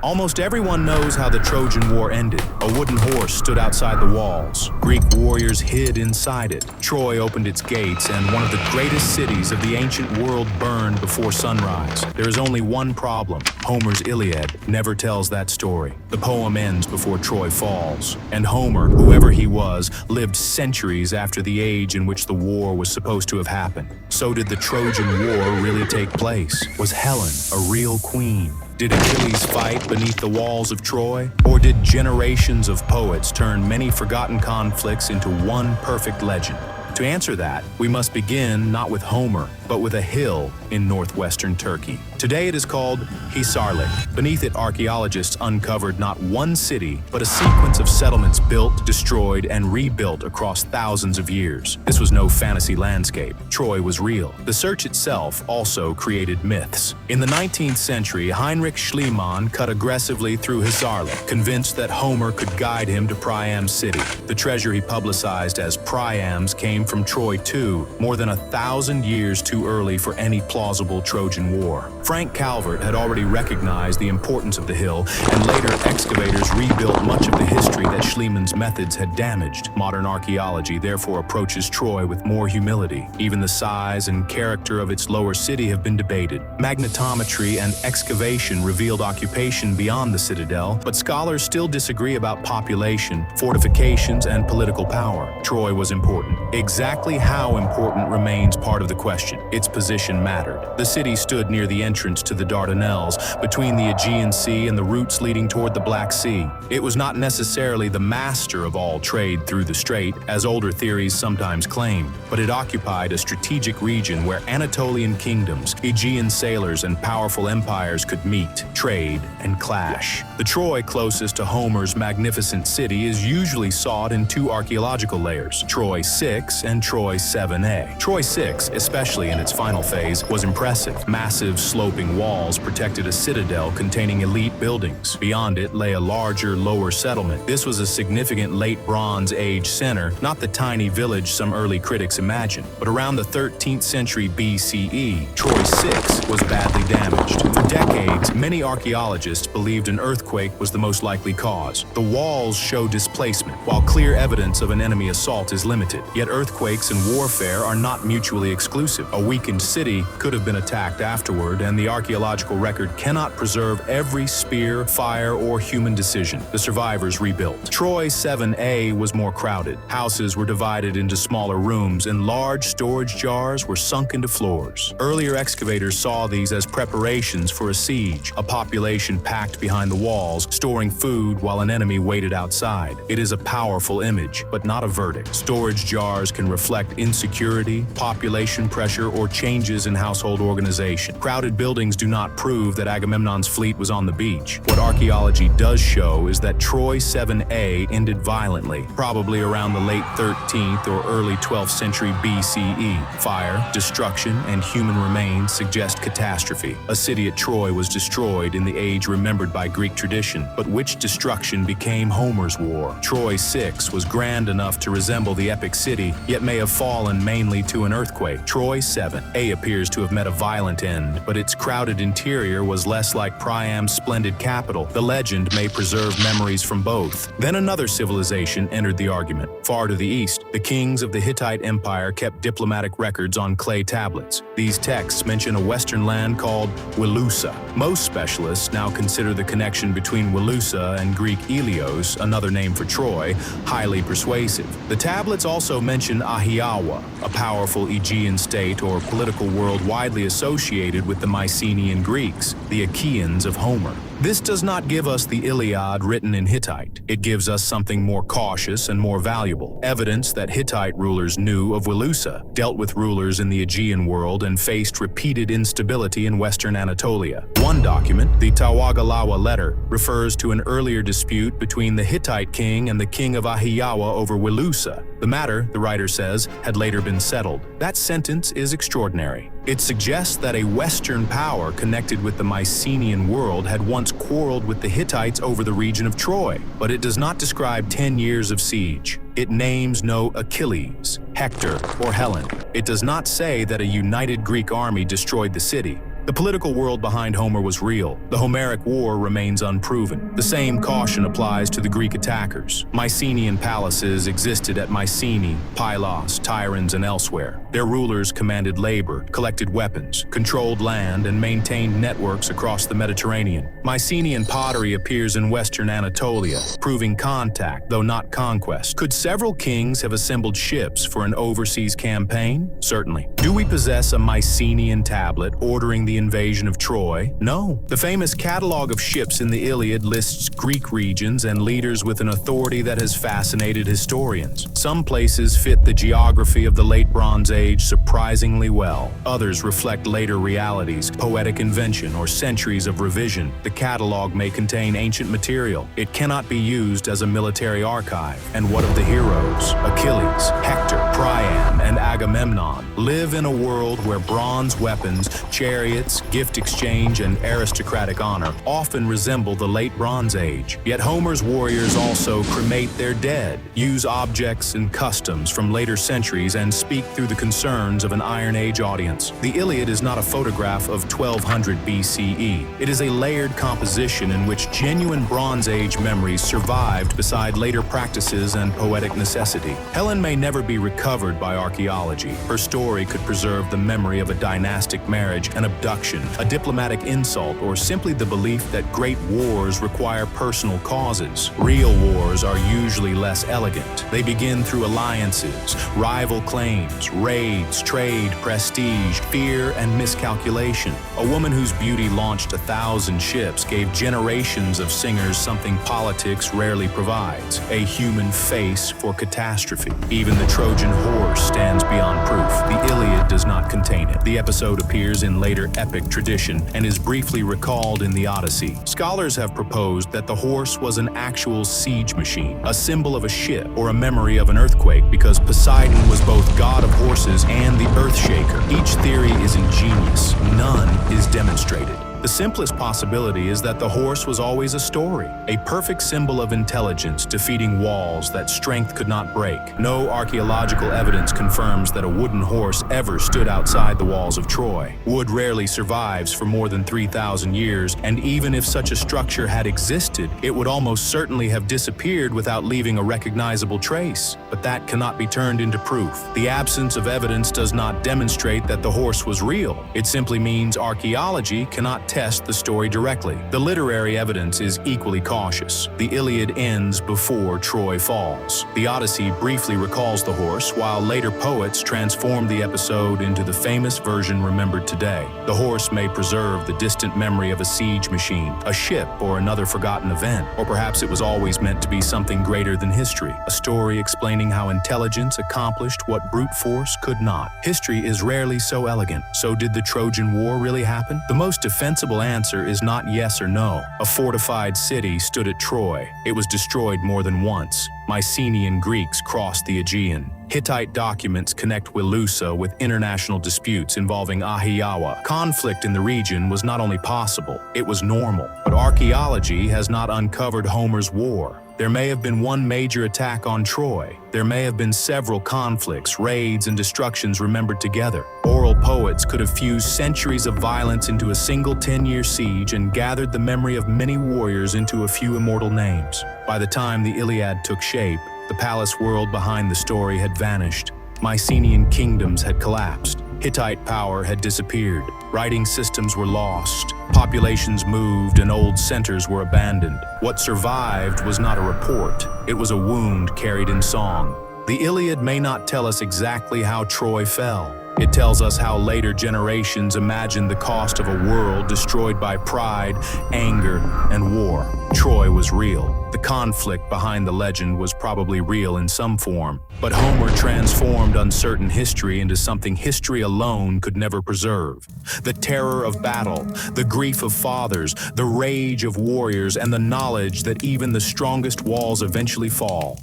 Almost everyone knows how the Trojan War ended. A wooden horse stood outside the walls. Greek warriors hid inside it. Troy opened its gates, and one of the greatest cities of the ancient world burned before sunrise. There is only one problem. Homer's Iliad never tells that story. The poem ends before Troy falls. And Homer, whoever he was, lived centuries after the age in which the war was supposed to have happened. So did the Trojan War really take place? Was Helen a real queen? Did Achilles fight beneath the walls of Troy? Or did generations of poets turn many forgotten conflicts into one perfect legend? To answer that, we must begin not with Homer, but with a hill in northwestern Turkey. Today it is called Hisarlik. Beneath it, archaeologists uncovered not one city, but a sequence of settlements built, destroyed, and rebuilt across thousands of years. This was no fantasy landscape. Troy was real. The search itself also created myths. In the 19th century, Heinrich Schliemann cut aggressively through Hisarlik, convinced that Homer could guide him to Priam's city. The treasure he publicized as Priam's came from Troy too, more than 1,000 years too early for any plausible Trojan War. Frank Calvert had already recognized the importance of the hill, and later excavators rebuilt much of the history that Schliemann's methods had damaged. Modern archaeology therefore approaches Troy with more humility. Even the size and character of its lower city have been debated. Magnetometry and excavation revealed occupation beyond the citadel, but scholars still disagree about population, fortifications, and political power. Troy was important. Exactly how important remains part of the question. Its position mattered. The city stood near the entrance to the Dardanelles, between the Aegean Sea and the routes leading toward the Black Sea. It was not necessarily the master of all trade through the strait, as older theories sometimes claimed, but it occupied a strategic region where Anatolian kingdoms, Aegean sailors, and powerful empires could meet, trade, and clash. The Troy closest to Homer's magnificent city is usually sought in two archaeological layers, Troy 6 and Troy 7a. Troy 6, especially in its final phase, was impressive. Massive sloping walls protected a citadel containing elite buildings. Beyond it lay a larger, lower settlement. This was a significant late Bronze Age center, not the tiny village some early critics imagined. But around the 13th century BCE, Troy 6 was badly damaged. For decades, many archaeologists believed an earthquake was the most likely cause. The walls show displacement, while clear evidence of an enemy assault is limited. Yet earthquakes and warfare are not mutually exclusive. A weakened city could have been attacked afterward, and the archaeological record cannot preserve every spear, fire, or human decision. The survivors rebuilt. Troy 7a was more crowded. Houses were divided into smaller rooms, and large storage jars were sunk into floors. Earlier excavators saw these as preparations for a siege, a population packed behind the walls, storing food while an enemy waited outside. It is a powerful image, but not a verdict. Storage jars can reflect insecurity, population pressure, or changes in household organization. Crowded buildings do not prove that Agamemnon's fleet was on the beach. What archaeology does show is that Troy 7a ended violently, probably around the late 13th or early 12th century BCE. Fire, destruction, and human remains suggest catastrophe. A city at Troy was destroyed in the age remembered by Greek tradition, but which destruction became Homer's war? Troy 6 was grand enough to resemble the epic city, yet may have fallen mainly to an earthquake. Troy 7a appears to have met a violent end, but its crowded interior was less like Priam's splendid capital. The legend may preserve memories from both. Then another civilization entered the argument. Far to the east, the kings of the Hittite Empire kept diplomatic records on clay tablets. These texts mention a western land called Wilusa. Most specialists now consider the connection between Wilusa and Greek Ilios, another name for Troy, highly persuasive. The tablets also mention Ahhiyawa, a powerful Aegean state or political world widely associated with the Mycenaean Greeks, the Achaeans of Homer. This does not give us the Iliad written in Hittite. It gives us something more cautious and more valuable, evidence that Hittite rulers knew of Wilusa, dealt with rulers in the Aegean world, and faced repeated instability in western Anatolia. One document, the Tawagalawa letter, refers to an earlier dispute between the Hittite king and the king of Ahhiyawa over Wilusa. The matter, the writer says, had later been settled. That sentence is extraordinary. It suggests that a Western power connected with the Mycenaean world had once quarreled with the Hittites over the region of Troy, but it does not describe 10 years of siege. It names no Achilles, Hector, or Helen. It does not say that a united Greek army destroyed the city. The political world behind Homer was real. The Homeric War remains unproven. The same caution applies to the Greek attackers. Mycenaean palaces existed at Mycenae, Pylos, Tiryns, and elsewhere. Their rulers commanded labor, collected weapons, controlled land, and maintained networks across the Mediterranean. Mycenaean pottery appears in western Anatolia, proving contact, though not conquest. Could several kings have assembled ships for an overseas campaign? Certainly. Do we possess a Mycenaean tablet ordering the invasion of Troy? No. The famous catalog of ships in the Iliad lists Greek regions and leaders with an authority that has fascinated historians. Some places fit the geography of the Late Bronze Age surprisingly well. Others reflect later realities, poetic invention, or centuries of revision. The catalog may contain ancient material. It cannot be used as a military archive. And what of the heroes? Achilles, Hector, Priam, and Agamemnon live in a world where bronze weapons, chariots, gift exchange, and aristocratic honor often resemble the Late Bronze Age. Yet Homer's warriors also cremate their dead, use objects and customs from later centuries, and speak through the concerns of an Iron Age audience. The Iliad is not a photograph of 1200 BCE. It is a layered composition in which genuine Bronze Age memories survived beside later practices and poetic necessity. Helen may never be recovered by archaeology. Her story could preserve the memory of a dynastic marriage, an abduction, a diplomatic insult, or simply the belief that great wars require personal causes. Real wars are usually less elegant. They begin through alliances, rival claims, raids, trade, prestige, fear, and miscalculation. A woman whose beauty launched 1,000 ships gave generations of singers something politics rarely provides: a human face for catastrophe. Even the Trojan horse stands beyond proof. The Iliad does not contain it. The episode appears in later epic tradition and is briefly recalled in the Odyssey. Scholars have proposed that the horse was an actual siege machine, a symbol of a ship, or a memory of an earthquake, because Poseidon was both god of horses and the earthshaker. Each theory is ingenious. None is demonstrated. The simplest possibility is that the horse was always a story, a perfect symbol of intelligence defeating walls that strength could not break. No archaeological evidence confirms that a wooden horse ever stood outside the walls of Troy. Wood rarely survives for more than 3,000 years, and even if such a structure had existed, it would almost certainly have disappeared without leaving a recognizable trace. But that cannot be turned into proof. The absence of evidence does not demonstrate that the horse was real. It simply means archaeology cannot test the story directly. The literary evidence is equally cautious. The Iliad ends before Troy falls. The Odyssey briefly recalls the horse, while later poets transform the episode into the famous version remembered today. The horse may preserve the distant memory of a siege machine, a ship, or another forgotten event. Or perhaps it was always meant to be something greater than history, a story explaining how intelligence accomplished what brute force could not. History is rarely so elegant. So did the Trojan War really happen? The most defensible answer is not yes or no. A fortified city stood at Troy. It was destroyed more than once. Mycenaean Greeks crossed the Aegean. Hittite documents connect Wilusa with international disputes involving Ahhiyawa. Conflict in the region was not only possible, it was normal. But archaeology has not uncovered Homer's war. There may have been one major attack on Troy. There may have been several conflicts, raids, and destructions remembered together. Oral poets could have fused centuries of violence into a single 10-year siege and gathered the memory of many warriors into a few immortal names. By the time the Iliad took shape, the palace world behind the story had vanished. Mycenaean kingdoms had collapsed. Hittite power had disappeared. Writing systems were lost. Populations moved and old centers were abandoned. What survived was not a report. It was a wound carried in song. The Iliad may not tell us exactly how Troy fell. It tells us how later generations imagined the cost of a world destroyed by pride, anger, and war. Troy was real. The conflict behind the legend was probably real in some form, but Homer transformed uncertain history into something history alone could never preserve. The terror of battle, the grief of fathers, the rage of warriors, and the knowledge that even the strongest walls eventually fall.